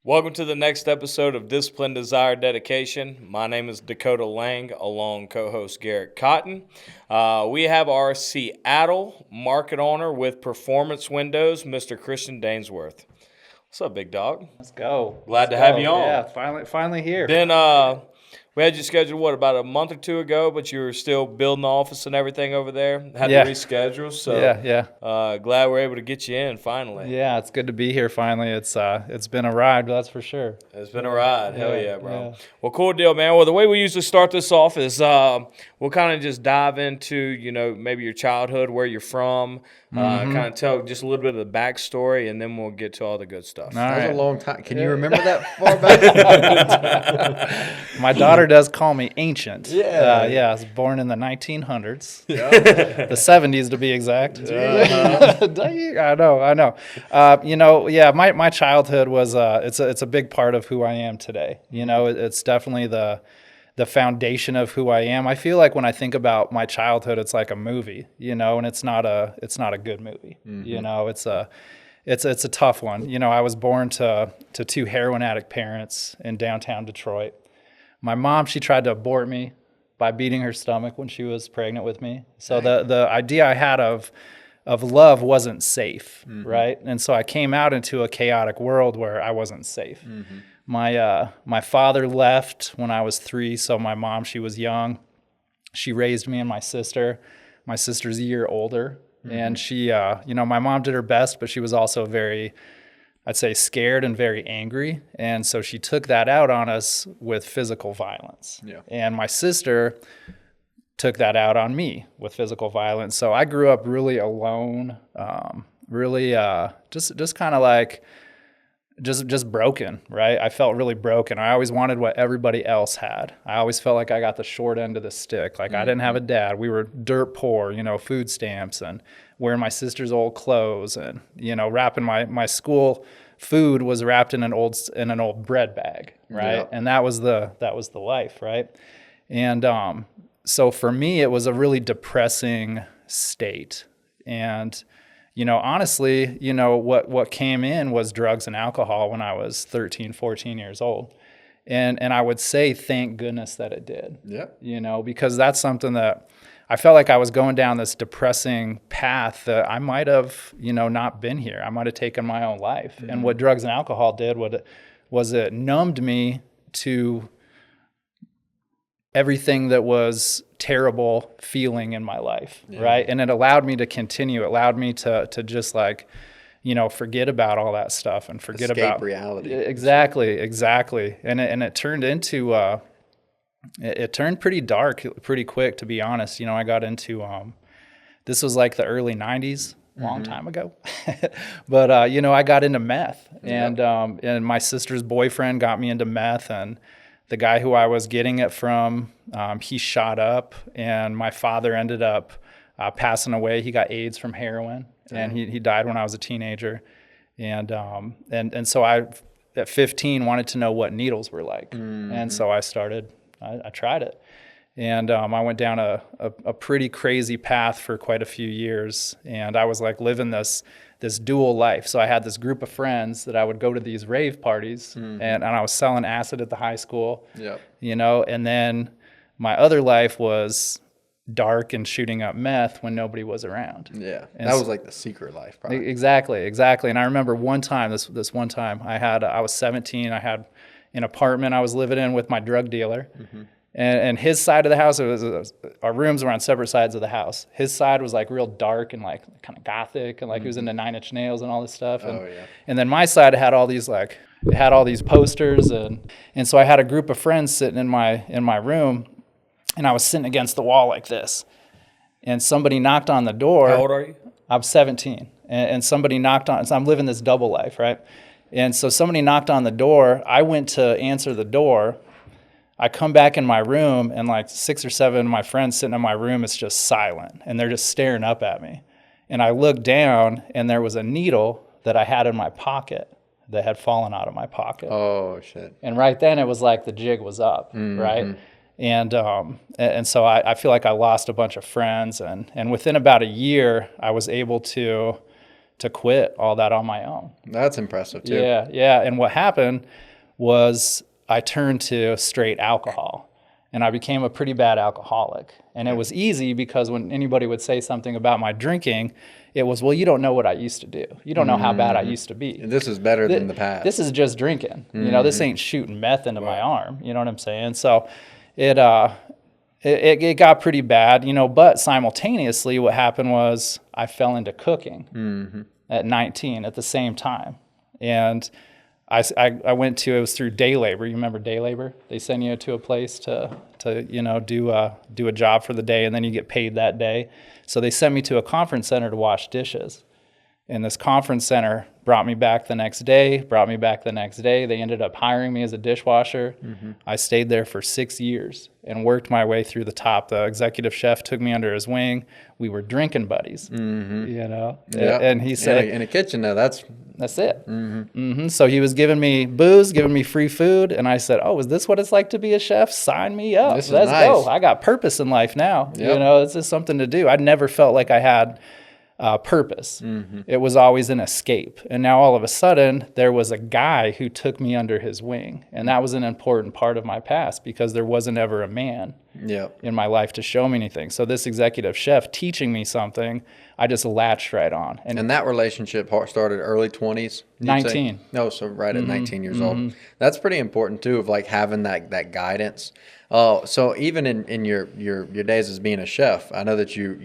Welcome to the next episode of Discipline, Desire, Dedication. My name is Dakota Lang, along co-host Garrett Cotton. We have our Seattle market owner with Performance Windows, Mr. Christian Dainsworth. What's up, big dog? Let's go. Glad to have you on. Yeah, finally here. We had you scheduled, about a month or two ago, but you were still building the office and everything over there. Had Yeah. to reschedule, so Yeah. glad we're able to get you in finally. Yeah, it's good to be here finally. It's been a ride, that's for sure. It's been a ride. Hell yeah, bro. yeah. Well, cool deal, man. Well, the way we usually start this off is we'll kind of just dive into, maybe your childhood, where you're from, kind of tell just a little bit of the backstory, and then we'll get to all the good stuff. All That was right. a long time. Can you remember that far back? My daughter does call me ancient. Yeah. Yeah, I was born in the 1900s. The 70s to be exact. I know. My childhood was it's a big part of who I am today. It's definitely the foundation of who I am. I feel like when I think about my childhood, it's like a movie, and it's not a good movie. It's a tough one. I was born to two heroin addict parents in downtown Detroit. My mom, she tried to abort me by beating her stomach when she was pregnant with me. So the idea I had of love wasn't safe, right? And so I came out into a chaotic world where I wasn't safe. My father left when I was 3, so my mom, she was young. She raised me and my sister. My sister's a year older, and she, my mom did her best, but she was also very, I'd say, scared and very angry, and so she took that out on us with physical violence. Yeah. And my sister took that out on me with physical violence. So I grew up really alone, just kind of like just broken, right? I felt really broken. I always wanted what everybody else had. I always felt like I got the short end of the stick. Like I didn't have a dad. We were dirt poor, food stamps and wearing my sister's old clothes and, wrapping my school food was wrapped in an old bread bag, right? Yeah. And that was the life, right? And so for me, it was a really depressing state. And honestly, what came in was drugs and alcohol when I was 13, 14 years old. And I would say, thank goodness that it did. Yeah. Because that's something that I felt like I was going down this depressing path that I might have, not been here. I might have taken my own life. And what drugs and alcohol did was it numbed me to everything that was terrible feeling in my life, right? And it allowed me to continue. It allowed me to just forget about all that stuff and forget about reality. Exactly. And it turned into it turned pretty dark pretty quick, to be honest. I got into this was like the early 90s. Long time ago. But I got into meth, and my sister's boyfriend got me into meth, and the guy who I was getting it from, he shot up, and my father ended up passing away. He got AIDS from heroin, and he died when I was a teenager. And so I, at 15, wanted to know what needles were like. And so I tried it. And I went down a pretty crazy path for quite a few years, and I was like living this dual life. So I had this group of friends that I would go to these rave parties, and I was selling acid at the high school. Yep. And then my other life was dark and shooting up meth when nobody was around. Yeah. And That was like the secret life, probably. Exactly. And I remember this one time I was 17. I had an apartment I was living in with my drug dealer. And his side of the house, our rooms were on separate sides of the house. His side was like real dark and like kind of gothic, and like he was into Nine Inch Nails and all this stuff. And, and then my side had all these posters, and so I had a group of friends sitting in my room, and I was sitting against the wall like this. And somebody knocked on the door. How old are you? I'm 17, and somebody knocked on. So I'm living this double life, right? And so somebody knocked on the door. I went to answer the door. I come back in my room, and like 6 or 7 of my friends sitting in my room, it's just silent, and they're just staring up at me. And I looked down, and there was a needle that I had in my pocket that had fallen out of my pocket. Oh, shit. And right then, it was like the jig was up, right? And so I feel like I lost a bunch of friends, and within about a year, I was able to to quit all that on my own. That's impressive too. Yeah, yeah. And what happened was I turned to straight alcohol, and I became a pretty bad alcoholic. And it was easy because when anybody would say something about my drinking, it was, well, you don't know what I used to do. You don't know how bad I used to be. And this is better than the past. This is just drinking. You know, this ain't shooting meth into my arm. You know what I'm saying? So it got pretty bad, you know, but simultaneously what happened was I fell into cooking at 19 at the same time. And I went to, it was through day labor. You remember day labor? They send you to a place to you know, do a job for the day, and then you get paid that day. So they sent me to a conference center to wash dishes. And this conference center brought me back the next day. They ended up hiring me as a dishwasher. I stayed there for 6 years and worked my way through the top. The executive chef took me under his wing. We were drinking buddies, you know. Yeah. And he said, in a kitchen though, that's it. So he was giving me booze, giving me free food. And I said, oh, is this what it's like to be a chef? Sign me up. This is Let's nice. go. I got purpose in life now. Yep. You know, it's just something to do. I never felt like I had purpose. It was always an escape. And now all of a sudden there was a guy who took me under his wing. And that was an important part of my past because there wasn't ever a man in my life to show me anything. So this executive chef teaching me something, I just latched right on. And that relationship started early 20s? 19. No, so right at 19 years old. That's pretty important too, of like having that guidance. So even in your days as being a chef, I know that you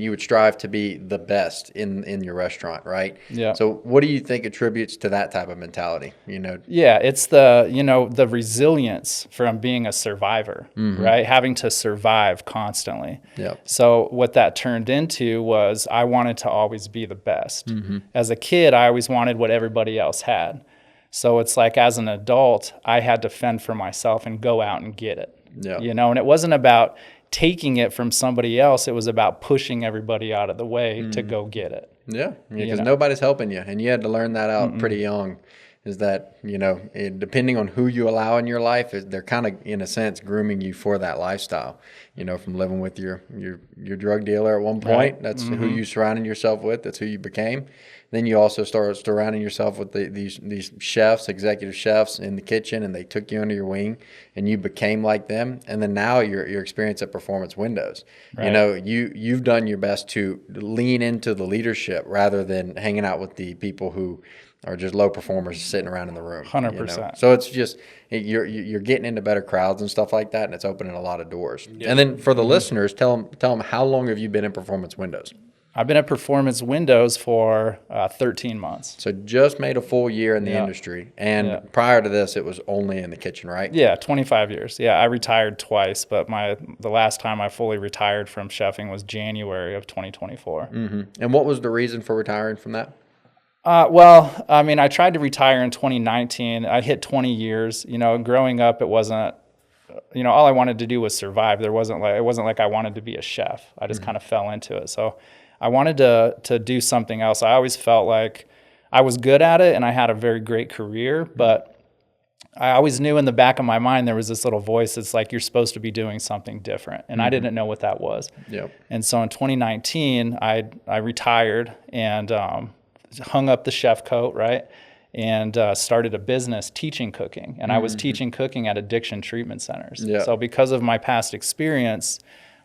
would strive to be the best in your restaurant, right? Yeah. So what do you think attributes to that type of mentality? You know? Yeah, it's the resilience from being a survivor, right? Having to survive constantly. Yep. So what that turned into was I wanted to always be the best. As a kid, I always wanted what everybody else had. So it's like as an adult, I had to fend for myself and go out and get it. Yeah. You know, and it wasn't about taking it from somebody else. It was about pushing everybody out of the way to go get it. Yeah, because nobody's helping you, and you had to learn that out pretty young. Is that, you know, depending on who you allow in your life, they're kind of, in a sense, grooming you for that lifestyle. You know, from living with your drug dealer at one point, that's who you surrounded yourself with, that's who you became. Then you also start surrounding yourself with these chefs, executive chefs in the kitchen, and they took you under your wing, and you became like them. And then now your experience at Performance Windows, you know, you've done your best to lean into the leadership rather than hanging out with the people who are just low performers sitting around in the room. 100%. You know? So it's just you're getting into better crowds and stuff like that, and it's opening a lot of doors. Yeah. And then for the listeners, tell them how long have you been in Performance Windows? I've been at Performance Windows for 13 months. So just made a full year in the industry. And prior to this, it was only in the kitchen, right? Yeah, 25 years. Yeah, I retired twice, but the last time I fully retired from chefing was January of 2024. And what was the reason for retiring from that? Well, I mean, I tried to retire in 2019. I hit 20 years. You know, growing up, it wasn't, you know, all I wanted to do was survive. It wasn't like I wanted to be a chef. I just kind of fell into it. So I wanted to do something else. I always felt like I was good at it and I had a very great career, but I always knew in the back of my mind there was this little voice that's like, you're supposed to be doing something different. And I didn't know what that was. Yep. And so in 2019, I retired and hung up the chef coat, right? And started a business teaching cooking. And I was teaching cooking at addiction treatment centers. Yeah. So because of my past experience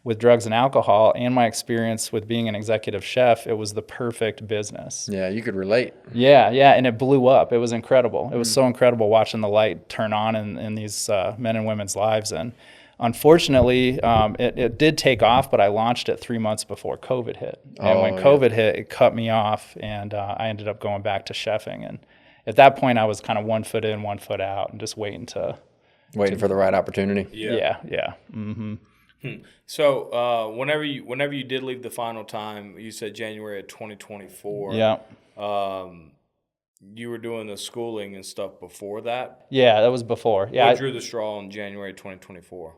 with drugs and alcohol and my experience with being an executive chef, it was the perfect business. Yeah, you could relate. Yeah, and it blew up. It was incredible. It was so incredible watching the light turn on in these men and women's lives. And unfortunately, it did take off, but I launched it 3 months before COVID hit. And when COVID hit, it cut me off, and I ended up going back to chefing. And at that point, I was kind of 1 foot in, 1 foot out, and just waiting for the right opportunity. Yeah. So whenever you did leave the final time, you said January of 2024. Yeah. You were doing the schooling and stuff before that? Yeah, that was before. Yeah. What drew the straw in January 2024?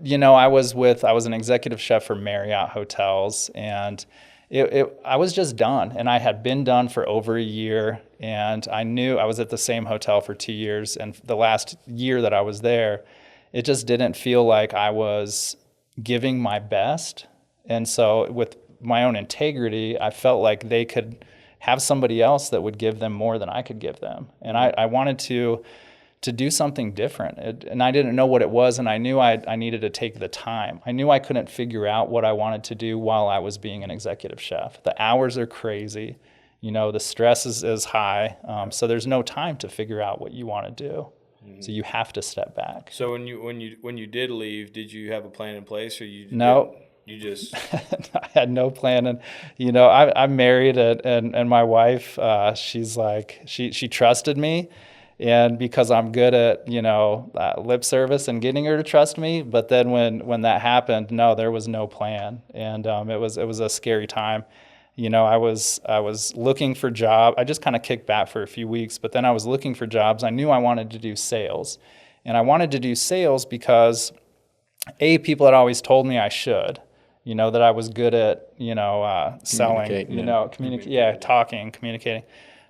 You know, I was an executive chef for Marriott Hotels, and I was just done, and I had been done for over a year, and I knew I was at the same hotel for 2 years, and the last year that I was there, it just didn't feel like I was giving my best. And so with my own integrity, I felt like they could have somebody else that would give them more than I could give them. And I wanted to do something different. And I didn't know what it was, and I knew I needed to take the time. I knew I couldn't figure out what I wanted to do while I was being an executive chef. The hours are crazy. The stress is high. So there's no time to figure out what you want to do. So you have to step back. So when you did leave, did you have a plan in place, or No. You just I had no plan, and I'm married, and my wife, she's like she trusted me, and because I'm good at lip service and getting her to trust me. But then when that happened, no, there was no plan, and it was a scary time. I was looking for jobs. I just kind of kicked back for a few weeks, but then I was looking for jobs. I knew I wanted to do sales, and I wanted to do sales because people had always told me I should. That I was good at, selling, talking, communicating.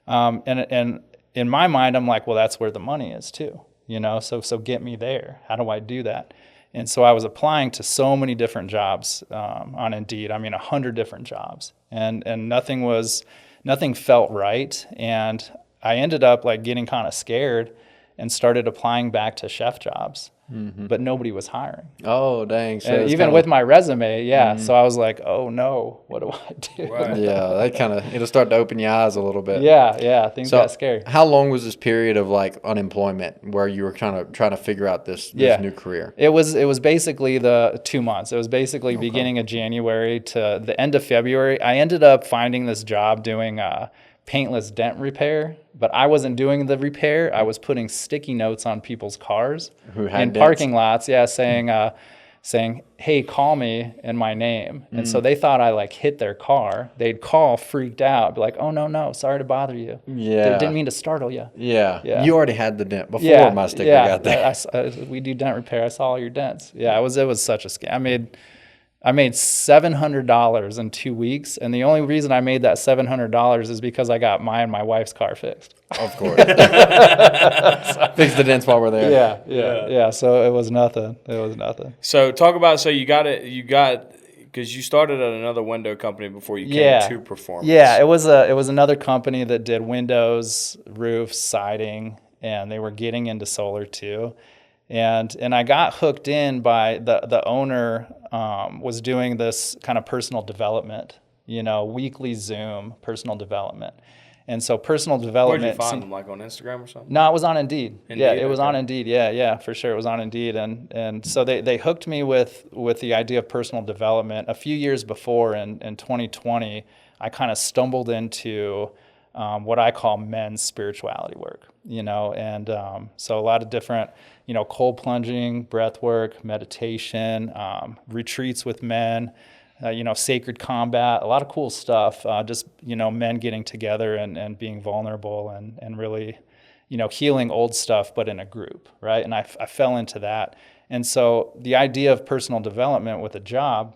And in my mind, I'm like, well, that's where the money is too, so get me there. How do I do that? And so I was applying to so many different jobs on Indeed. 100 different jobs, and nothing felt right. And I ended up like getting kind of scared and started applying back to chef jobs. But nobody was hiring. Oh, dang. So even with my resume, So I was like, oh no, what do I do? Right. Yeah, it'll start to open your eyes a little bit. Yeah, things got scary. How long was this period of like unemployment where you were trying to figure out this new career? It was basically the 2 months. It was basically beginning of January to the end of February. I ended up finding this job doing paintless dent repair, but I wasn't doing the repair. I was putting sticky notes on people's cars in parking lots, saying, hey, call me and my name. And so they thought I like hit their car. They'd call freaked out, be like, oh, no, sorry to bother you. Yeah. Didn't mean to startle you. Yeah. You already had the dent before my sticker got there. We do dent repair. I saw all your dents. Yeah, it was such a scam. I made $700 in 2 weeks, and the only reason I made that $700 is because I got my and my wife's car fixed. Of course. Fix the dents while we're there. Yeah. So it was nothing. So talk about, you got because you started at another window company before you came to Performance. Yeah, it was another company that did windows, roofs, siding, and they were getting into solar too. And I got hooked in by the owner was doing this kind of personal development, weekly Zoom personal development. And so personal development. Where'd you find them, like on Instagram or something? No, it was on Indeed. Yeah, it was okay. on Indeed. Yeah, for sure. It was on Indeed. And so they hooked me with the idea of personal development. A few years before, in 2020, I kind of stumbled into what I call men's spirituality work, and so a lot of different, cold plunging, breath work, meditation, retreats with men, sacred combat, a lot of cool stuff, just, men getting together and being vulnerable and really, healing old stuff, but in a group, right? And I fell into that. And so the idea of personal development with a job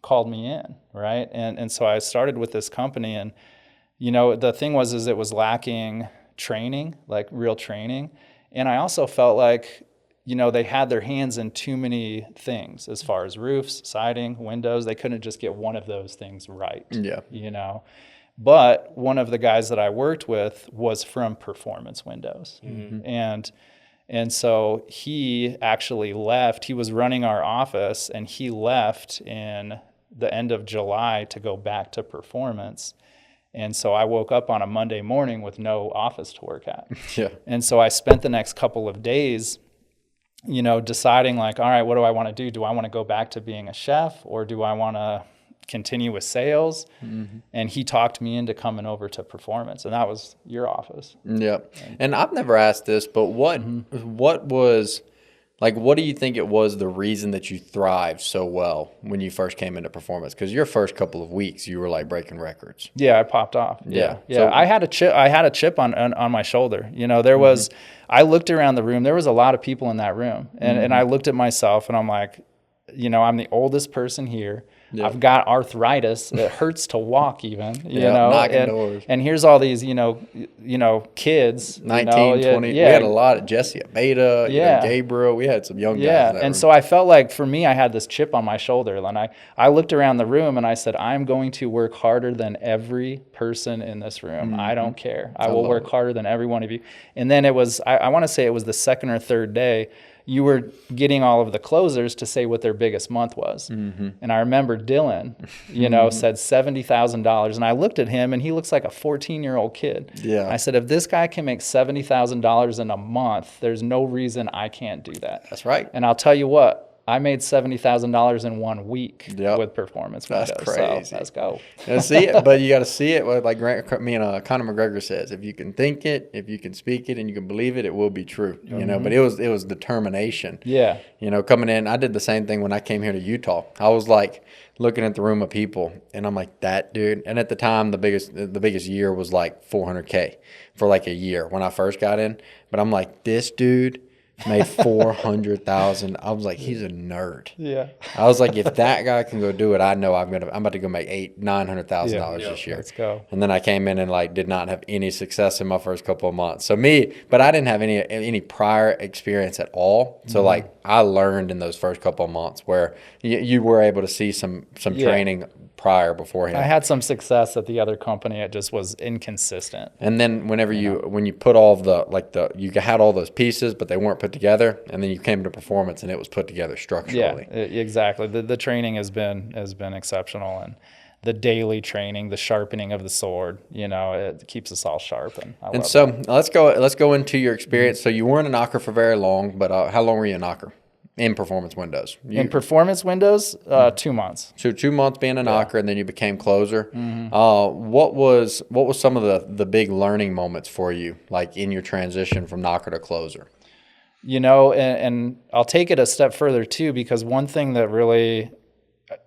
called me in, right? And so I started with this company, and the thing was it was lacking training, like real training. And I also felt like, they had their hands in too many things as far as roofs, siding, windows. They couldn't just get one of those things right. Yeah. But one of the guys that I worked with was from Performance Windows. Mm-hmm. And so he actually left. He was running our office, and he left in the end of July to go back to Performance. And so I woke up on a Monday morning with no office to work at. Yeah. And so I spent the next couple of days, deciding like, all right, what do I want to do? Do I want to go back to being a chef, or do I want to continue with sales? Mm-hmm. And he talked me into coming over to Performance, and that was your office. Yeah. And I've never asked this, but what was, like, what do you think it was the reason that you thrived so well when you first came into Performance? Because your first couple of weeks, you were like breaking records. Yeah, I popped off. Yeah. So, I had a chip on my shoulder. There was, I looked around the room. There was a lot of people in that room, and I looked at myself, and I'm like, I'm the oldest person here. I've got arthritis. It hurts to walk even, you know, knocking doors. and here's all these, you know, kids, 19, 20. We had a lot of Jesse Beta, you know, Gabriel. We had some young guys. Yeah, and so I felt like for me, I had this chip on my shoulder, and I looked around the room and I said, I'm going to work harder than every person in this room. I don't care. I will work harder than every one of you. And then it was, I want to say it was the second or third day, you were getting all of the closers to say what their biggest month was. And I remember Dylan, you know, said $70,000. And I looked at him and he looks like a 14-year-old kid. Yeah. I said, if this guy can make $70,000 in a month, there's no reason I can't do that. That's right. And I'll tell you what, I made $70,000 in 1 week Yep. with Performance That's Windows. crazy. So let's go. You see it, but you got to see it. Like me and Conor McGregor says, if you can think it, if you can speak it, and you can believe it, it will be true. You know, but it was determination. Yeah. You know, coming in, I did the same thing when I came here to Utah. I was like looking at the room of people, and I'm like, that dude. And at the time, the biggest year was like $400K for like a year when I first got in. But I'm like, this dude made $400,000. I was like, he's a nerd. Yeah. I was like, if that guy can go do it, I know I'm about to go make $900,000 this year. Let's go. And then I came in and like did not have any success in my first couple of months. But I didn't have any prior experience at all. So like I learned in those first couple of months where you were able to see some training prior beforehand. I had some success at the other company. It just was inconsistent. And then when you put all of you had all those pieces, but they weren't put together, and then you came to Performance and it was put together structurally. Yeah, exactly. The training has been exceptional, and the daily training, the sharpening of the sword, you know, it keeps us all sharp. And so let's go into your experience. So you weren't a knocker for very long, but how long were you a knocker in Performance Windows? In Performance Windows, 2 months. So 2 months being a knocker, and then you became closer. What was some of the big learning moments for you, like in your transition from knocker to closer? You know, and I'll take it a step further too, because one thing that really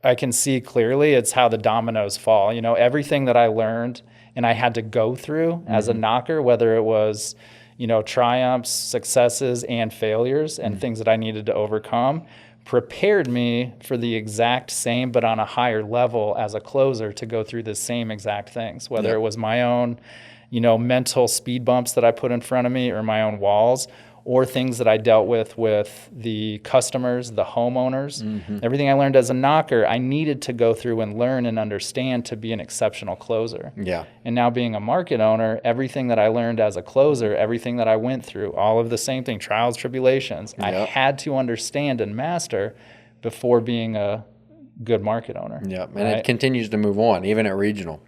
I can see clearly, it's how the dominoes fall. You know, everything that I learned and I had to go through as a knocker, whether it was, you know, triumphs, successes, and failures, and things that I needed to overcome, prepared me for the exact same, but on a higher level as a closer to go through the same exact things, whether it was my own, you know, mental speed bumps that I put in front of me or my own walls, or things that I dealt with the customers, the homeowners. Everything I learned as a knocker, I needed to go through and learn and understand to be an exceptional closer. Yeah. And now being a market owner, everything that I learned as a closer, everything that I went through, all of the same thing, trials, tribulations, I had to understand and master before being a good market owner. Yeah, and it continues to move on, even at regional.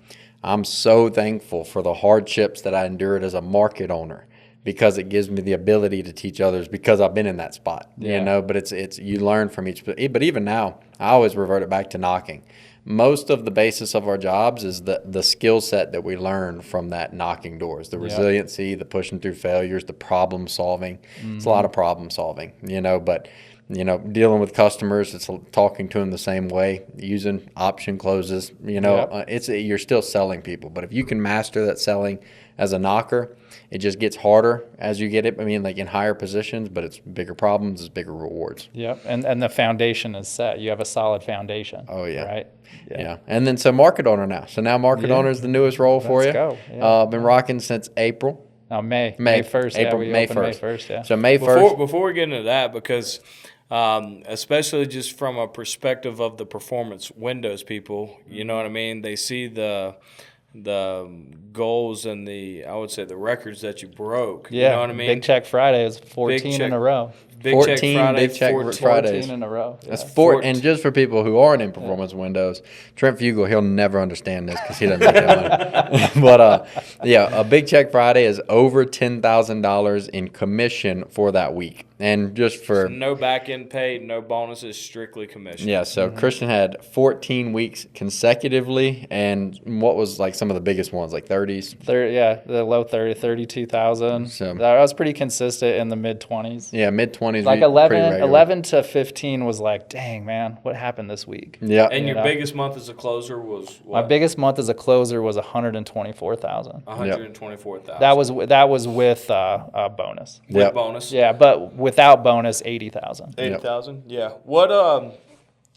I'm so thankful for the hardships that I endured as a market owner, because it gives me the ability to teach others, because I've been in that spot, you know, but it's you learn from each, but even now, I always revert it back to knocking. Most of the basis of our jobs is the skill set that we learn from that knocking doors, the resiliency, the pushing through failures, the problem solving. It's a lot of problem solving, you know, but you know, dealing with customers, it's talking to them the same way, using option closes, you know, you're still selling people. But if you can master that selling as a knocker, it just gets harder as you get it. I mean, like in higher positions, but it's bigger problems, it's bigger rewards. Yep, and the foundation is set. You have a solid foundation. Oh, yeah. Right? Yeah. And then so market owner now. So now market owner is the newest role for you. Let's go. Yeah. Been rocking since April. May 1st. April, we May opened 1st. May 1st, yeah. So May 1st. Before we get into that, because especially just from a perspective of the Performance Windows people, you know what I mean? They see the goals and I would say the records that you broke. Yeah, you know what I mean? Big Check Friday is 14 in a row. Big 14 Check Friday, Big Check 14. Fridays. 14 in a row. That's and just for people who aren't in Performance Windows, Trent Fugel, he'll never understand this because he doesn't make that money. But a Big Check Friday is over $10,000 in commission for that week. And just for no back end pay, no bonuses, strictly commission. Yeah, so Christian had 14 weeks consecutively, and what was like some of the biggest ones, like 30s? The low 30, 32,000. So that was pretty consistent in the mid 20s. Yeah, mid 20s. Like 11 to 15 was like, dang man, what happened this week? Yeah. And your biggest month as a closer was what? My biggest month as a closer was 124,000. 124,000. That was with a bonus. With bonus. Yeah, but without bonus, 80,000. 80,000. Yeah. What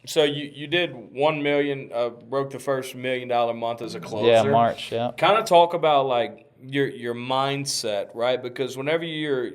So you did 1 million, broke the first $1 million month as a closer. Yeah, March. Yeah. Kind of talk about like your mindset, right? Because whenever you're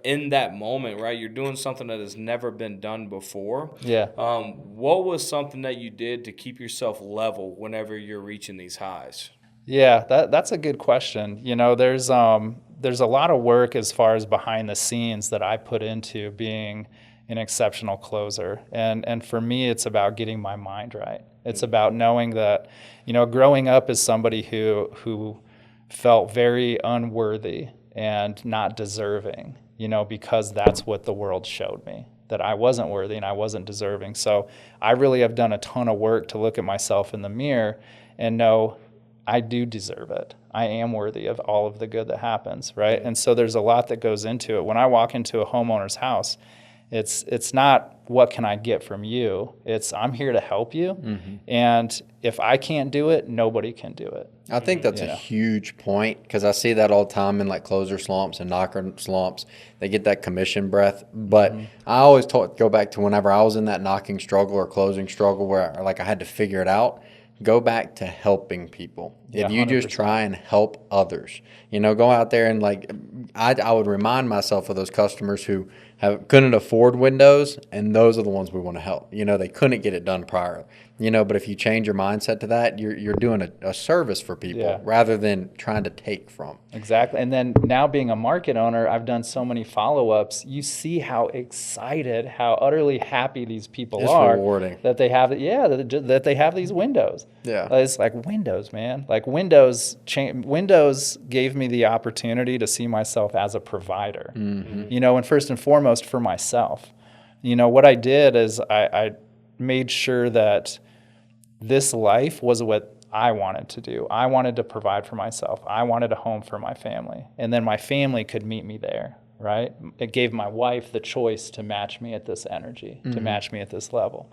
in that moment, right, you're doing something that has never been done before. Yeah. What was something that you did to keep yourself level whenever you're reaching these highs? Yeah, that's a good question. You know, there's a lot of work as far as behind the scenes that I put into being an exceptional closer. And for me, it's about getting my mind right. It's about knowing that, you know, growing up as somebody who felt very unworthy and not deserving, you know, because that's what the world showed me, that I wasn't worthy and I wasn't deserving. So I really have done a ton of work to look at myself in the mirror and know I do deserve it. I am worthy of all of the good that happens, right? And so there's a lot that goes into it. When I walk into a homeowner's house, it's not what can I get from you. It's I'm here to help you. Mm-hmm. And if I can't do it, nobody can do it. I think that's a huge point because I see that all the time in like closer slumps and knocker slumps. They get that commission breath. But I always go back to whenever I was in that knocking struggle or closing struggle where like I had to figure it out. Go back to helping people. Yeah, if you 100%. just try and help others, you know, go out there and like, I would remind myself of those customers who couldn't afford windows, and those are the ones we want to help. You know, they couldn't get it done prior. You know, but if you change your mindset to that, you're doing a service for people rather than trying to take from. Exactly. And then now being a market owner, I've done so many follow-ups. You see how excited, how utterly happy these people are. Rewarding. That they have, that they have these windows. Yeah. It's like windows, man. Like Windows gave me the opportunity to see myself as a provider. Mm-hmm. You know, and first and foremost for myself. You know, what I did is I made sure that this life was what I wanted to do. I wanted to provide for myself. I wanted a home for my family. And then my family could meet me there, right? It gave my wife the choice to match me at this energy, to match me at this level.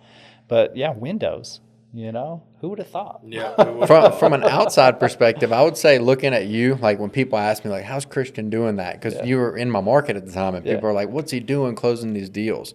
But yeah, windows, you know, who would have thought? Yeah. From an outside perspective, I would say looking at you, like when people ask me like, how's Christian doing that? Because you were in my market at the time and people are like, what's he doing closing these deals?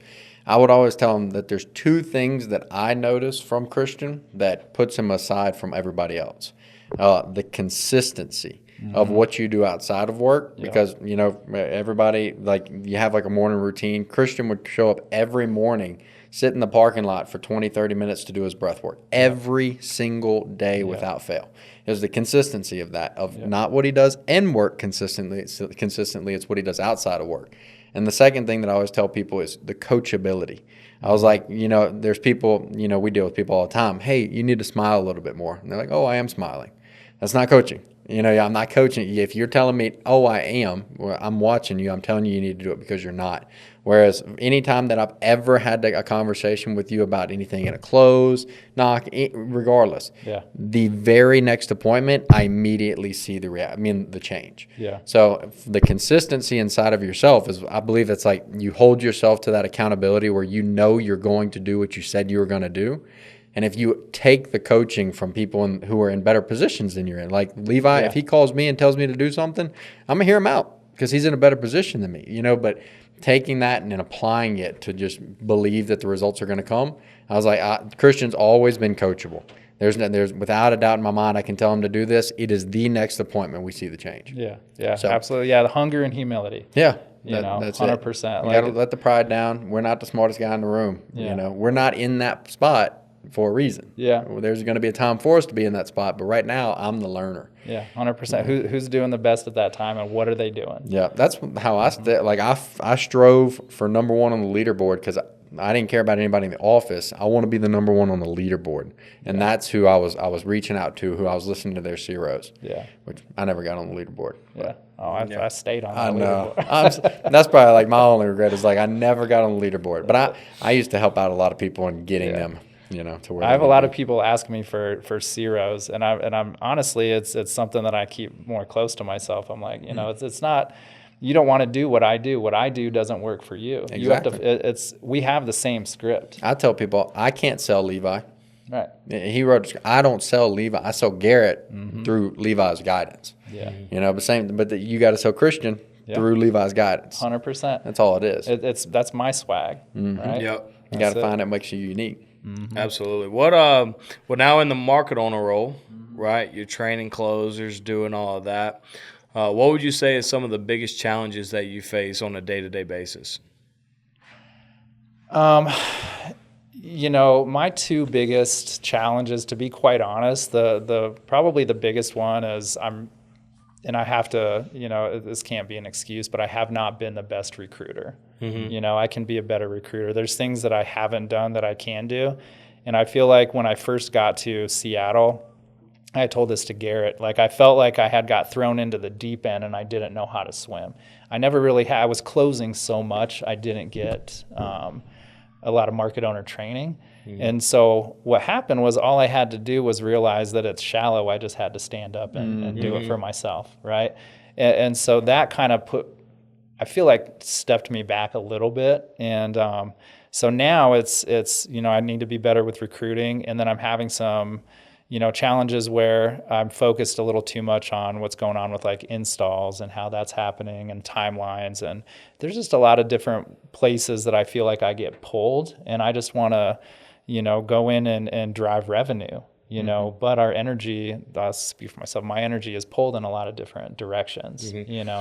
I would always tell them that there's two things that I notice from Christian that puts him aside from everybody else. The consistency of what you do outside of work, because, you know, everybody, like you have like a morning routine. Christian would show up every morning, sit in the parking lot for 20, 30 minutes to do his breath work every single day without fail. There's the consistency of that, of not what he does and work consistently. It's what he does outside of work. And the second thing that I always tell people is the coachability. I was like, you know, there's people, you know, we deal with people all the time. Hey, you need to smile a little bit more. And they're like, oh, I am smiling. That's not coaching. You know, I'm not coaching you. If you're telling me, oh, I am, well, I'm watching you. I'm telling you need to do it because you're not. Whereas anytime that I've ever had a conversation with you about anything in a close, knock, regardless, the very next appointment, I immediately see the change. Yeah. So the consistency inside of yourself is, I believe it's like you hold yourself to that accountability where you know you're going to do what you said you were going to do. And if you take the coaching from people who are in better positions than you're in, like Levi, if he calls me and tells me to do something, I'm going to hear him out because he's in a better position than me, you know, but taking that and then applying it to just believe that the results are going to come. I was like, Christian's always been coachable. There's without a doubt in my mind, I can tell him to do this. It is the next appointment we see the change. Yeah, so, absolutely. Yeah, the hunger and humility. Yeah. That's 100%. You got to let the pride down. We're not the smartest guy in the room. Yeah. You know, we're not in that spot for a reason. Yeah. There's going to be a time for us to be in that spot, but right now I'm the learner. Yeah, 100%. Who's doing the best at that time and what are they doing? Yeah, that's how I strove for number one on the leaderboard because I didn't care about anybody in the office. I want to be the number one on the leaderboard. And that's who I was reaching out to, who I was listening to their CROs. Yeah. Which I never got on the leaderboard. Yeah. Oh, I stayed on I the know. leaderboard. That's probably like my only regret is like I never got on the leaderboard. But I used to help out a lot of people in getting them, you know, to where I have a lot of people ask me for CROs, and I'm honestly it's something that I keep more close to myself. I'm like, you know, it's not. You don't want to do what I do. What I do doesn't work for you. Exactly. You have to. We have the same script. I tell people I can't sell Levi. Right. He wrote, I don't sell Levi. I sell Garrett through Levi's guidance. Yeah. You know, but you got to sell Christian through Levi's guidance. 100%. That's all it is. That's my swag. Right. Yep. You got to find what makes you unique. Absolutely. What well, now in the market owner role, right? You're training closers, doing all of that. What would you say is some of the biggest challenges that you face on a day-to-day basis? My two biggest challenges, to be quite honest, the probably the biggest one is and I have to, this can't be an excuse, but I have not been the best recruiter. I can be a better recruiter. There's things that I haven't done that I can do. And I feel like when I first got to Seattle, I told this to Garrett, like I felt like I had got thrown into the deep end and I didn't know how to swim. I never really had, I was closing so much, I didn't get a lot of market owner training. And so what happened was all I had to do was realize that it's shallow. I just had to stand up and do it for myself, right? And so that kind of I feel like stepped me back a little bit. And so now it's I need to be better with recruiting. And then I'm having some challenges where I'm focused a little too much on what's going on with like installs and how that's happening and timelines. And there's just a lot of different places that I feel like I get pulled, and I just want to, go in and drive revenue, but our energy, I'll speak for myself, my energy is pulled in a lot of different directions,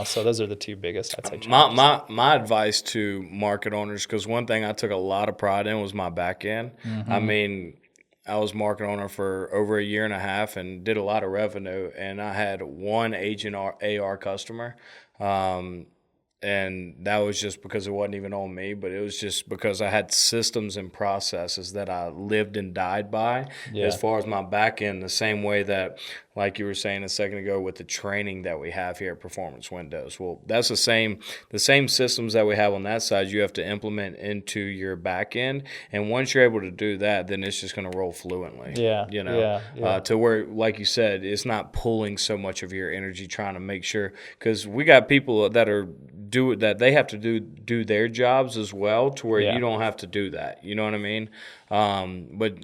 so those are the two biggest, I'd say, challenges. My advice to market owners, because one thing I took a lot of pride in was my back end. I mean, I was market owner for over a year and a half and did a lot of revenue, and I had one agent AR customer. And that was just because it wasn't even on me, but it was just because I had systems and processes that I lived and died by. As far as my back end, the same way that, like you were saying a second ago, with the training that we have here at Performance Windows. Well, that's the same systems that we have on that side, you have to implement into your back end. And once you're able to do that, then it's just going to roll fluently. To where, like you said, it's not pulling so much of your energy trying to make sure, because we got people that they have to do their jobs as well, to where you don't have to do that. You know what I mean? But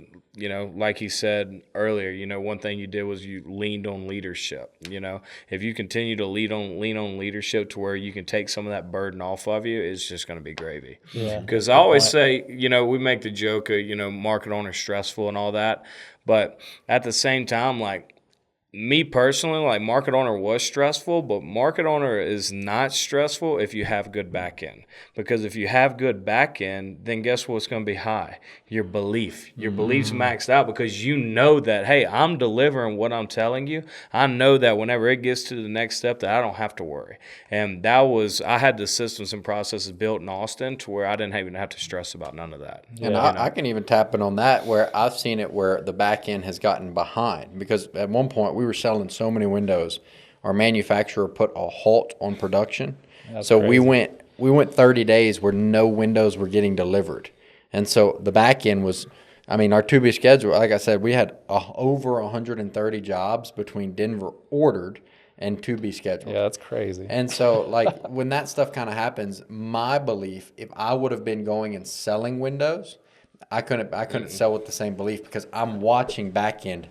like he said earlier, one thing you did was you leaned on leadership. If you continue to lean on leadership to where you can take some of that burden off of you, it's just going to be gravy. Because I always say, we make the joke of, market owner stressful and all that, but at the same time, like, me personally, like, market owner was stressful, but market owner is not stressful if you have good back end. Because if you have good back end, then guess what's going to be high? Your belief. Your belief's maxed out, because you know that, hey, I'm delivering what I'm telling you. I know that whenever it gets to the next step, that I don't have to worry. And I had the systems and processes built in Austin to where I didn't even have to stress about none of that. And I can even tap in on that, where I've seen it where the back end has gotten behind, because at one point we were selling so many windows, our manufacturer put a halt on production. That's so crazy. we went 30 days where no windows were getting delivered. And so the back end was, our to-be schedule, like I said, we had over 130 jobs between Denver ordered and to-be scheduled. Yeah, that's crazy. And so, like, when that stuff kind of happens, my belief, if I would have been going and selling windows, I couldn't sell with the same belief, because I'm watching back end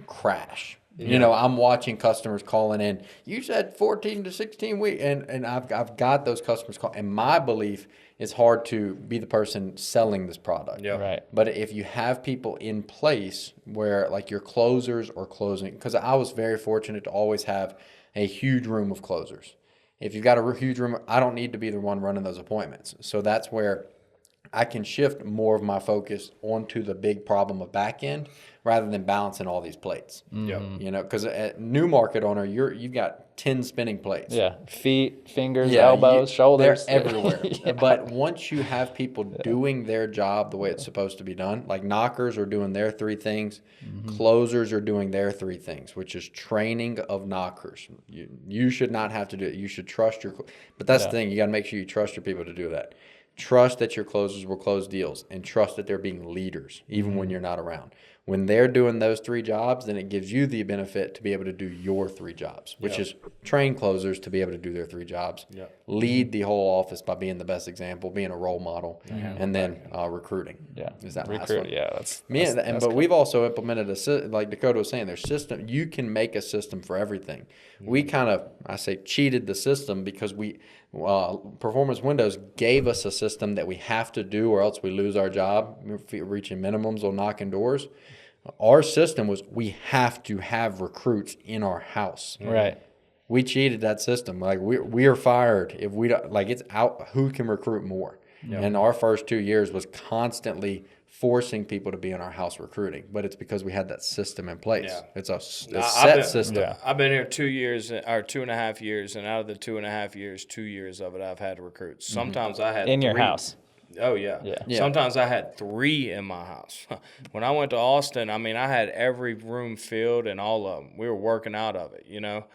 crash. I'm watching customers calling in, you said 14 to 16 weeks, and I've got those customers call, and my belief is hard to be the person selling this product. Right. But if you have people in place where, like, your closers are closing, because I was very fortunate to always have a huge room of closers. If you've got a huge room, I don't need to be the one running those appointments. So that's where I can shift more of my focus onto the big problem of back end, rather than balancing all these plates. Because a new market owner, you've got 10 spinning plates. Yeah, feet, fingers, elbows, shoulders. They're everywhere. But once you have people doing their job the way it's supposed to be done, like knockers are doing their 3 things, closers are doing their 3 things, which is training of knockers. You should not have to do it. You should trust your, but that's the thing. You got to make sure you trust your people to do that. Trust that your closers will close deals, and trust that they're being leaders even when you're not around. When they're doing those 3 jobs, then it gives you the benefit to be able to do your 3 jobs, which is train closers to be able to do their 3 jobs, lead the whole office by being the best example, being a role model, and then recruiting. Is that last one? Yeah, But we've also implemented like Dakota was saying, there's system. You can make a system for everything. We kind of, I say, cheated the system because Performance Windows gave us a system that we have to do or else we lose our job, reaching minimums or knocking doors. Our system was we have to have recruits in our house. Right. We cheated that system. Like we are fired if we don't, like it's out who can recruit more. And our first 2 years was constantly forcing people to be in our house recruiting, but it's because we had that system in place. It's a set system. I've been here 2 years or 2.5 years, and out of the 2.5 years, 2 years of it I've had recruits. Sometimes I had in 3. your house. Oh, yeah. Sometimes I had 3 in my house. When I went to Austin, I mean, I had every room filled and all of them. We were working out of it, you know.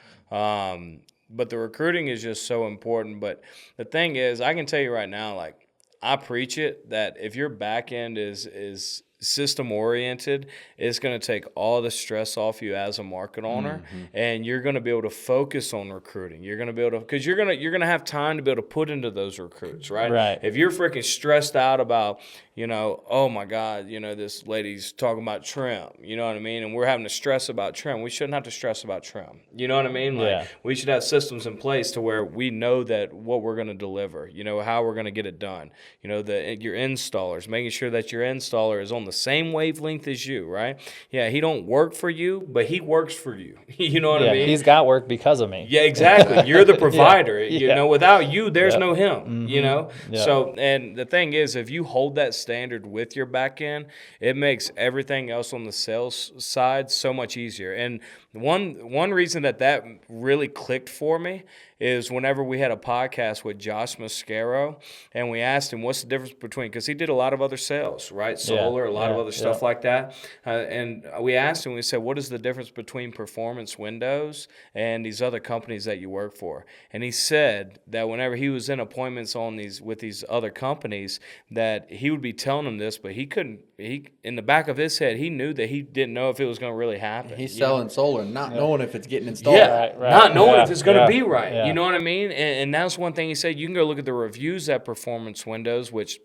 But the recruiting is just so important. But the thing is, I can tell you right now, like, I preach it that if your back end is system oriented, it's going to take all the stress off you as a market owner, and you're going to be able to focus on recruiting. You're going to be able to, because you're going to have time to be able to put into those recruits, right? Right. If you're freaking stressed out about, you know, oh my God, you know, this lady's talking about trim, you know what I mean? And we're having to stress about trim. We shouldn't have to stress about trim. You know what I mean? Like we should have systems in place to where we know that what we're going to deliver, you know, how we're going to get it done. You know, your installers, making sure that your installer is on the same wavelength as you, right? Yeah, he don't work for you, but he works for you. You know what I mean? He's got work because of me. Yeah, exactly. You're the provider. You know, without you, there's no him, you know? So, and the thing is, if you hold that standard with your back end, it makes everything else on the sales side so much easier. And one reason that really clicked for me is whenever we had a podcast with Josh Mascaro, and we asked him what's the difference between, because he did a lot of other sales, right? Solar, a lot of other stuff like that. And we asked him, we said, what is the difference between Performance Windows and these other companies that you work for? And he said that whenever he was in appointments with these other companies, that he would be telling them this, but in the back of his head, he knew that he didn't know if it was going to really happen. He's selling solar, not knowing if it's getting installed. Yeah, not knowing if it's going to be right. Yeah. You know what I mean? And that's one thing he said. You can go look at the reviews at Performance Windows, which,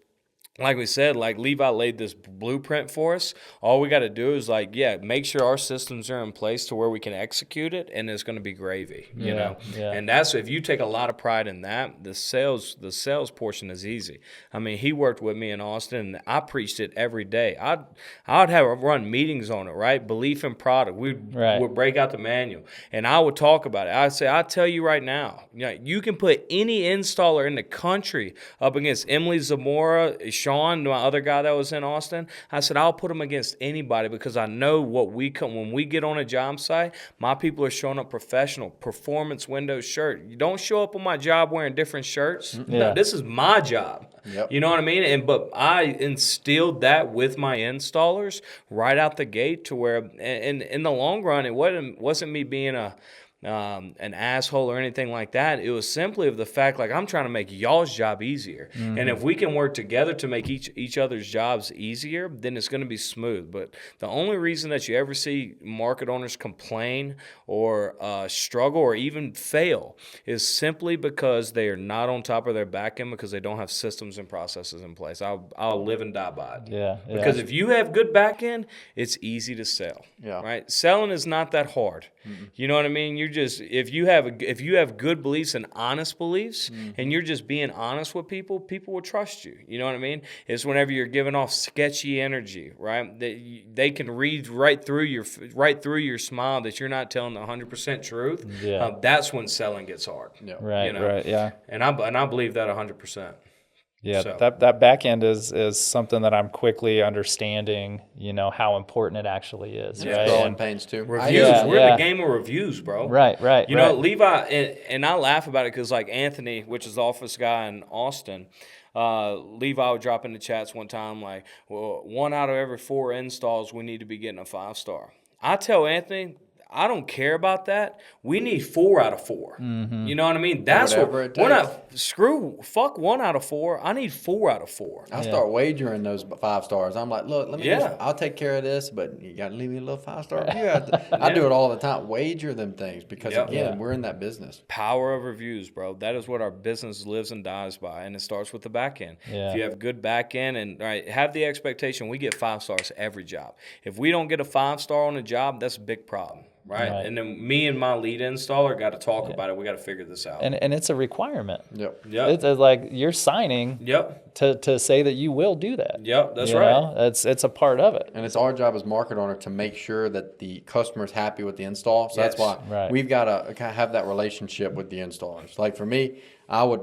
like we said, like Levi laid this blueprint for us. All we got to do is make sure our systems are in place to where we can execute it, and it's going to be gravy, you know? Yeah. And that's, if you take a lot of pride in that, the sales portion is easy. I mean, he worked with me in Austin, and I preached it every day. I'd run meetings on it, right? Belief in product. We'd break out the manual, and I would talk about it. I'd say, I'll tell you right now, you can put any installer in the country up against Emily Zamora, Sean, my other guy that was in Austin. I said, I'll put him against anybody because I know when we get on a job site, my people are showing up professional. Performance Windows shirt. You don't show up on my job wearing different shirts. No, this is my job. Yep. You know what I mean? But I instilled that with my installers right out the gate to where, and in the long run, it wasn't me being an asshole or anything like that. It was simply of the fact, like, I'm trying to make y'all's job easier. And if we can work together to make each other's jobs easier, then it's going to be smooth. But the only reason that you ever see market owners complain or struggle or even fail is simply because they are not on top of their back end, because they don't have systems and processes in place. I'll live and die by it. Yeah. Because if you have good back end, it's easy to sell. Yeah. Right? Selling is not that hard. You know what I mean? You're just, if you have good beliefs and honest beliefs, and you're just being honest with people will trust you. You know what I mean? It's whenever you're giving off sketchy energy, right? They can read right through your smile that you're not telling the 100% truth. Yeah. That's when selling gets hard. Yeah. Right. You know? Right. Yeah. And I believe that 100%. Yeah, so that back end is something that I'm quickly understanding, how important it actually is. Yeah, right? Growing pains too. Reviews. We're in the game of reviews, bro. Right. You know, Levi, and I laugh about it because, like, Anthony, which is the office guy in Austin, Levi would drop in the chats one time like, well, 1 out of every 4 installs, we need to be getting a 5-star. I tell Anthony, I don't care about that. We need 4 out of 4. Mm-hmm. You know what I mean? That's Whatever what it we're takes. not. Fuck 1 out of 4. I need 4 out of 4. I start wagering those 5 stars. I'm like, look, let me. Yeah. I'll take care of this, but you got to leave me a little 5-star review. I do it all the time. Wager them things because again, we're in that business. Power of reviews, bro. That is what our business lives and dies by, and it starts with the back end. Yeah. If you have good back end and have the expectation, we get 5 stars every job. If we don't get a 5-star on a job, that's a big problem. Right? And then me and my lead installer got to talk about it. We got to figure this out. And it's a requirement. Yep. It's like you're signing Yep. to say that you will do that. Yep. That's You right. know? It's a part of it. And it's our job as market owner to make sure that the customer's happy with the install. So that's Yes. why we've got to kind of have that relationship with the installers. Like for me, I would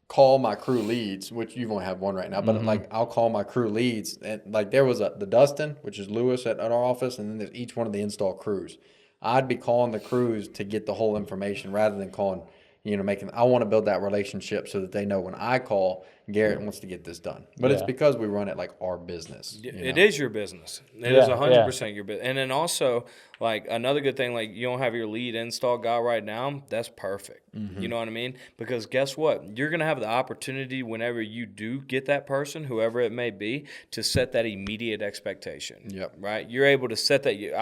call my crew leads, which you've only have one right now, but like I'll call my crew leads. And like there was the Dustin, which is Lewis at our office, and then there's each one of the install crews. I'd be calling the crews to get the whole information rather than calling, I want to build that relationship so that they know when I call, Garrett wants to get this done. But it's because we run it like our business. It is your business. It is 100% your business. And then also, like, another good thing, like, you don't have your lead install guy right now. That's perfect. You know what I mean? Because guess what? You're going to have the opportunity whenever you do get that person, whoever it may be, to set that immediate expectation. Yep. Right? You're able to set that.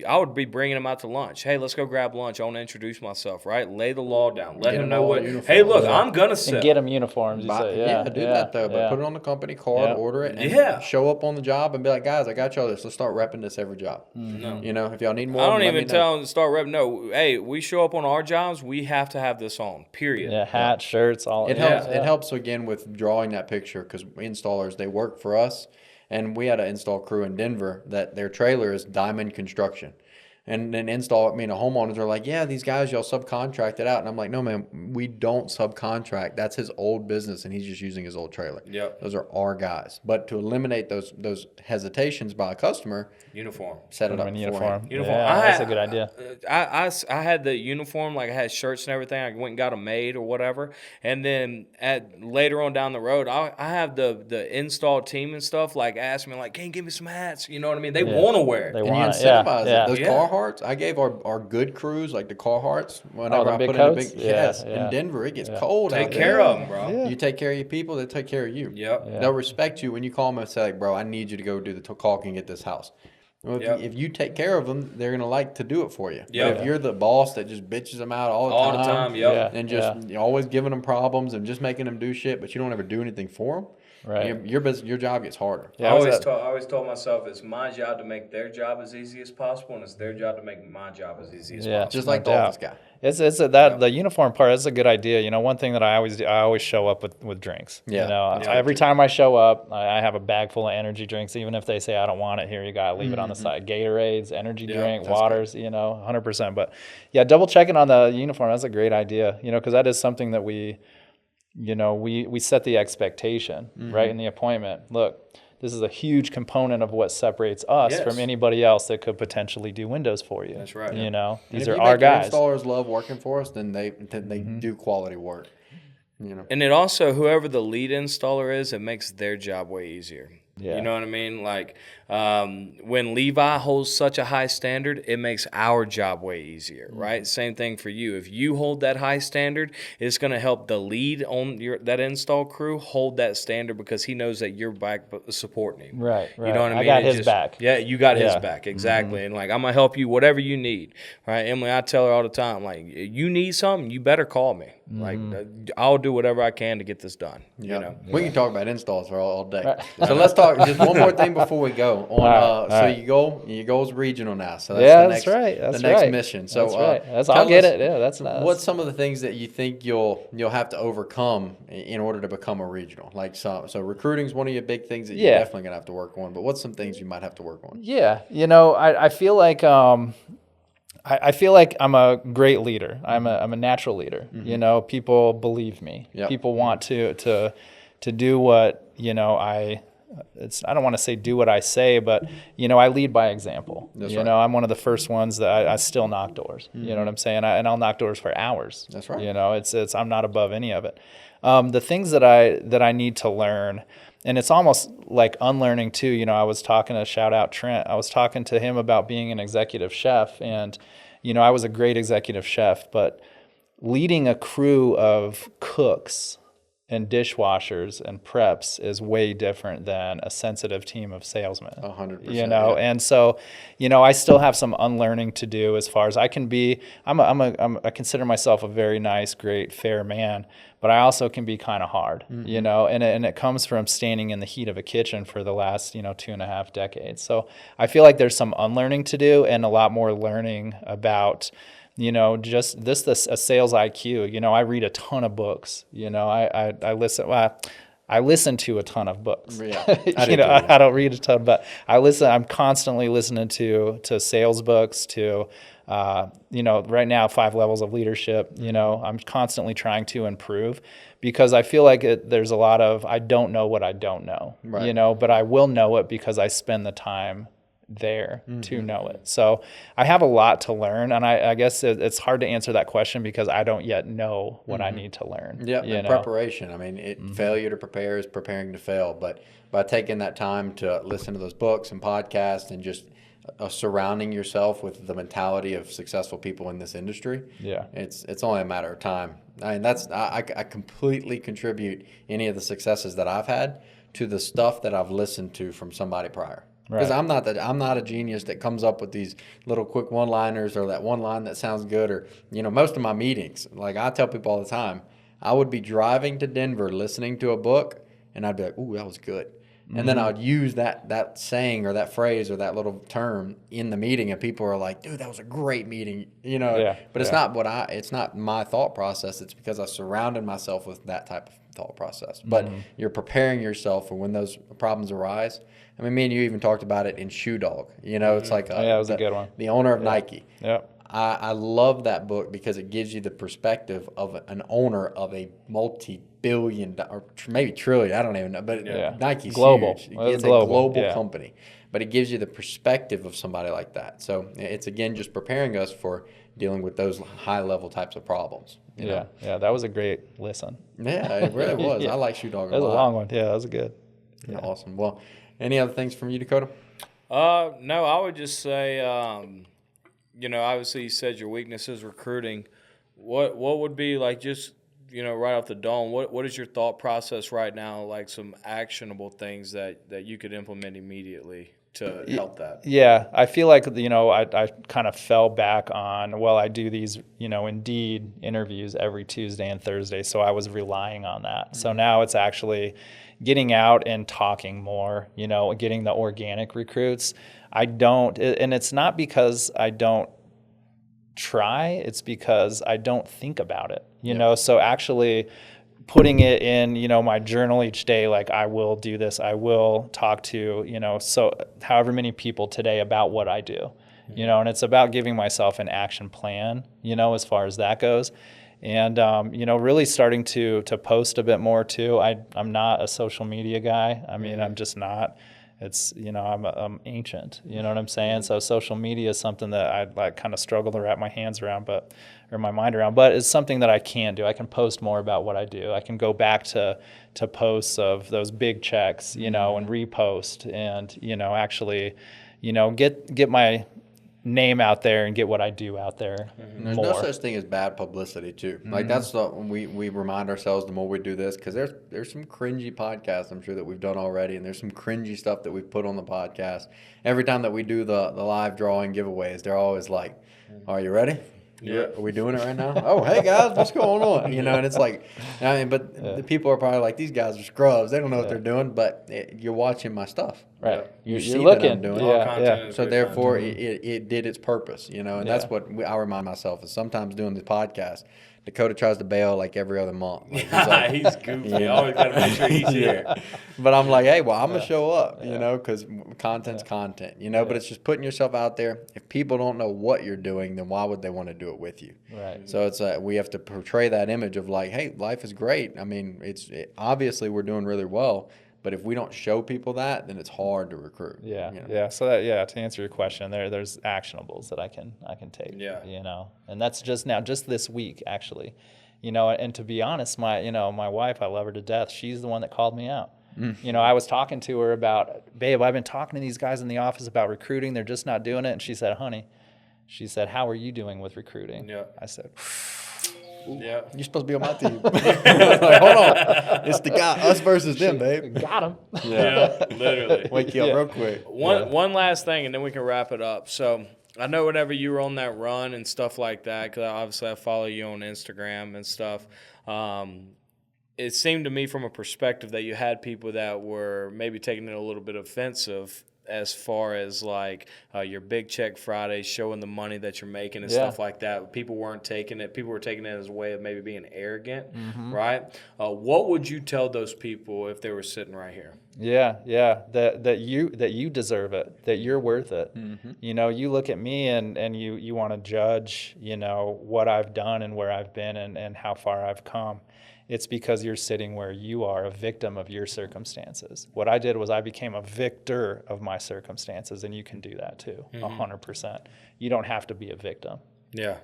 I would be bringing them out to lunch. Hey, let's go grab lunch. I want to introduce myself, right? Lay the law down. Let him know what. Hey, look, I'm going to sell. And get them uniforms. You say. Do that though, but put it on the company card, order it, and show up on the job and be like, guys, I got y'all this. Let's start repping this every job. No. If y'all need more, I don't even tell them to start repping. No, hey, we show up on our jobs. We have to have this on. Period. Yeah, hats, shirts, all. It helps. It helps again with drawing that picture because installers, they work for us, and we had an install crew in Denver that their trailer is Diamond Construction. And then a homeowners are like, yeah, these guys, y'all subcontract it out. And I'm like, no, man, we don't subcontract. That's his old business, and he's just using his old trailer. Yep. Those are our guys. But to eliminate those hesitations by a customer, Uniform. set it up uniform. Uniform. Yeah, that's a good idea. I had the uniform, like I had shirts and everything. I went and got them made or whatever. And then later on down the road, I have the install team and stuff like ask me like, can you give me some hats? You know what I mean? They want to wear it. They And you want it. incentivize Yeah. it. Those Yeah. Carhartts, I gave our good crews, like the Carhartts, whenever the I big put in a coats? big, Yeah. in Denver, it gets cold out Take there. care of them, bro. Yeah. You take care of your people, they take care of you. Yep. They'll respect you when you call them and say, like, bro, I need you to go do the caulk and get this house. Well, if you take care of them, they're going to like to do it for you. Yep. But if you're the boss that just bitches them out all the time, yep. and just you're always giving them problems and just making them do shit, but you don't ever do anything for them, Right. your job gets harder. Yeah, I always told myself it's my job to make their job as easy as possible, and it's their job to make my job as easy as possible. Just like the doubt. office guy. The uniform part is a good idea. One thing that I always do, I always show up with drinks. Yeah. Every time I show up, I have a bag full of energy drinks. Even if they say I don't want it, here you go, leave it on the side. Gatorades, energy drink, waters. 100%. But yeah, double checking on the uniform. That's a great idea. Because that is something that we set the expectation right in the appointment. Look, this is a huge component of what separates us from anybody else that could potentially do windows for you. That's right. These are our guys. If installers love working for us, then they do quality work. And it also, whoever the lead installer is, it makes their job way easier. Yeah. You know what I mean? Like when Levi holds such a high standard, it makes our job way easier, right? Same thing for you. If you hold that high standard, it's going to help the lead on that install crew hold that standard because he knows that you're back supporting him. Right. You know what I mean? I got his back. Yeah, you got his back, exactly. And like, I'm going to help you whatever you need, right? Emily, I tell her all the time, like, you need something, you better call me. Like, I'll do whatever I can to get this done. You know? We can talk about installs for all day. So let's talk just one more thing before we go. You go's regional now. So that's the next mission. So that's right. I'll get it. Yeah, that's nice. What's some of the things that you think you'll have to overcome in order to become a regional? Like so recruiting is one of your big things that you're definitely gonna have to work on. But what's some things you might have to work on? Yeah, I feel like I feel like I'm a great leader. I'm a natural leader. People believe me. Yep. People want to do what I don't want to say do what I say, but I lead by example. That's right. I'm one of the first ones that I still knock doors. You know what I'm saying? And I'll knock doors for hours. That's right. It's I'm not above any of it. The things that I need to learn and it's almost like unlearning too. You know, I was talking to, shout out Trent, I was talking to him about being an executive chef, and, you know, I was a great executive chef, but leading a crew of cooks and dishwashers and preps is way different than a sensitive team of salesmen. 100%. You know, and so, you know, I still have some unlearning to do as far as I can be. I consider myself a very nice, great, fair man, but I also can be kind of hard, you know, and it comes from standing in the heat of a kitchen for the last, you know, 2.5 decades. So I feel like there's some unlearning to do and a lot more learning about, you know, just a sales IQ. You know, I read a ton of books. You know, I listen. Well, I listen to a ton of books. Yeah, you know, I don't read a ton, but I listen. I'm constantly listening to sales books. To you know, right now, 5 levels of leadership. You know, I'm constantly trying to improve because I feel like there's a lot of I don't know what I don't know. Right. You know, but I will know it because I spend the time there to know it. So I have a lot to learn, and I guess it's hard to answer that question because I don't yet know what I need to learn. Yeah, you know? preparation. I mean, failure to prepare is preparing to fail. But by taking that time to listen to those books and podcasts and just surrounding yourself with the mentality of successful people in this industry, Yeah. it's only a matter of time. I mean, I completely contribute any of the successes that I've had to the stuff that I've listened to from somebody prior. Because Right. I'm not a genius that comes up with these little quick one-liners or that one line that sounds good, or, you know, most of my meetings, like I tell people all the time, I would be driving to Denver listening to a book and I'd be like, ooh, that was good. And then I would use that saying or that phrase or that little term in the meeting, and people are like, dude, that was a great meeting, you know. Yeah, But it's yeah. not it's not my thought process. It's because I surrounded myself with that type of thought process. But you're preparing yourself for when those problems arise. I mean, me and you even talked about it in Shoe Dog. You know, it's like Yeah, that was a good one. the owner of Nike. Yep. I love that book because it gives you the perspective of an owner of a multi-billion or maybe trillion, I don't even know, but Yeah. Nike's Global. huge. It was It's global, a global yeah. company, but it gives you the perspective of somebody like that. So it's, again, just preparing us for dealing with those high-level types of problems. You know? Yeah, that was a great listen. Yeah, it really was. Yeah. I like Shoe Dog a That was lot. a long one. Yeah, that was good. Yeah. Awesome. Well, any other things from you, Dakota? No, I would just say, you know, obviously you said your weakness is recruiting. What would be like just, you know, right off the dome, what is your thought process right now, like some actionable things that you could implement immediately to help that? Yeah, I feel like, you know, I kind of fell back on, well, I do these, you know, Indeed interviews every Tuesday and Thursday, so I was relying on that. So now it's actually getting out and talking more, you know, getting the organic recruits. And it's not because I don't try, it's because I don't think about it, you know. So actually putting it in, you know, my journal each day, like I will do this, I will talk to, you know, so however many people today about what I do, you know, and it's about giving myself an action plan, you know, as far as that goes. And, you know, really starting to post a bit more too. I'm not a social media guy. I mean, I'm just not. It's, you know, I'm ancient, you know what I'm saying? So social media is something that I like kind of struggle to wrap my hands around, or my mind around, but it's something that I can do. I can post more about what I do. I can go back to posts of those big checks, you know, and repost and, you know, actually, you know, get my name out there and get what I do out there There's more. no such thing as bad publicity too. Like that's the we remind ourselves the more we do this, because there's some cringy podcasts I'm sure that we've done already, and there's some cringy stuff that we've put on the podcast. Every time that we do the live drawing giveaways, they're always like, "Are you ready? Yeah. Are we doing it right now? Oh, hey guys, what's going on?" You know, and it's like, I mean, but the people are probably like, these guys are scrubs. They don't know what they're doing, but you're watching my stuff. Right. You see You're that looking. I'm doing it. All Yeah, content yeah. is So good therefore, content. it did its purpose, you know, and Yeah. that's what I remind myself is sometimes doing the podcast. Dakota tries to bail like every other month. Like, he's like, He's goofy. I always got to make sure he's here. but I'm like, hey, well, I'm gonna show up, you know, because content's content, you know. But it's just putting yourself out there. If people don't know what you're doing, then why would they want to do it with you? Right. So it's we have to portray that image of like, hey, life is great. I mean, obviously we're doing really well. But if we don't show people that, then it's hard to recruit. Yeah, you know? yeah. So to answer your question, there's actionables that I can take. Yeah. You know, and that's just this week actually, you know. And to be honest, my wife, I love her to death. She's the one that called me out. You know, I was talking to her about, babe, I've been talking to these guys in the office about recruiting. They're just not doing it. And she said, honey, she said, how are you doing with recruiting? Yeah. I said, Yeah. You're supposed to be on my team. Like, hold on. It's the guy, us versus them, babe. got him. Yeah, literally. Wake you up real quick. One last thing, and then we can wrap it up. So I know whenever you were on that run and stuff like that, because obviously I follow you on Instagram and stuff, it seemed to me from a perspective that you had people that were maybe taking it a little bit offensive as far as like your big check Fridays, showing the money that you're making and stuff like that. People weren't taking it. People were taking it as a way of maybe being arrogant, right? What would you tell those people if they were sitting right here? Yeah, that you deserve it, that you're worth it. You know, you look at me and you want to judge, you know, what I've done and where I've been and how far I've come. It's because you're sitting where you are, a victim of your circumstances. What I did was I became a victor of my circumstances, and you can do that too, 100%. You don't have to be a victim. Yeah,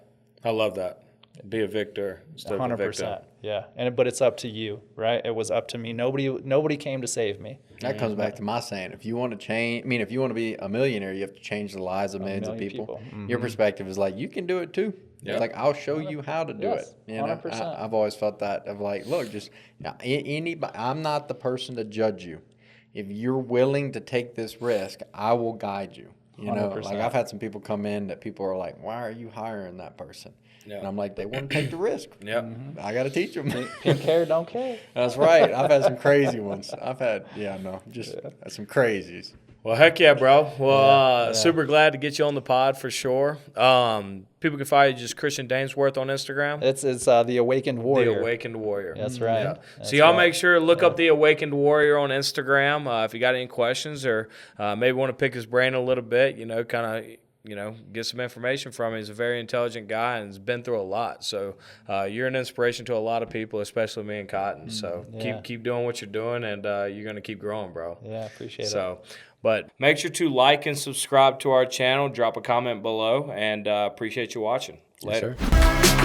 I love that. Be a victor instead of a victim. 100%. Yeah, but it's up to you, right? It was up to me. Nobody came to save me. That comes back to my saying. If you want to change, if you want to be a millionaire, you have to change the lives of millions of people. Your perspective is like, you can do it too. Yeah. It's like, I'll show you how to do it. You know, 100%. I've always felt that of like, look, just anybody. I'm not the person to judge you. If you're willing to take this risk, I will guide you. You know, 100%. like I've had some people come in that people are like, why are you hiring that person? Yeah. And I'm like, they want to take the risk. Yep. I got to teach them. Pink hair, don't care. That's right. I've had some crazy ones. I've had, some crazies. Well, heck yeah, bro. Well, super glad to get you on the pod for sure. People can find you just Christian Dainsworth on Instagram. It's the Awakened Warrior. The Awakened Warrior. That's right. Yeah. That's So y'all right. make sure to look up the Awakened Warrior on Instagram. If you got any questions or maybe want to pick his brain a little bit, get some information from him. He's a very intelligent guy and has been through a lot. So you're an inspiration to a lot of people, especially me and Cotton. So keep doing what you're doing, and you're going to keep growing, bro. Yeah, appreciate it. So, but make sure to like and subscribe to our channel. Drop a comment below, and appreciate you watching. Later. Yes, sir.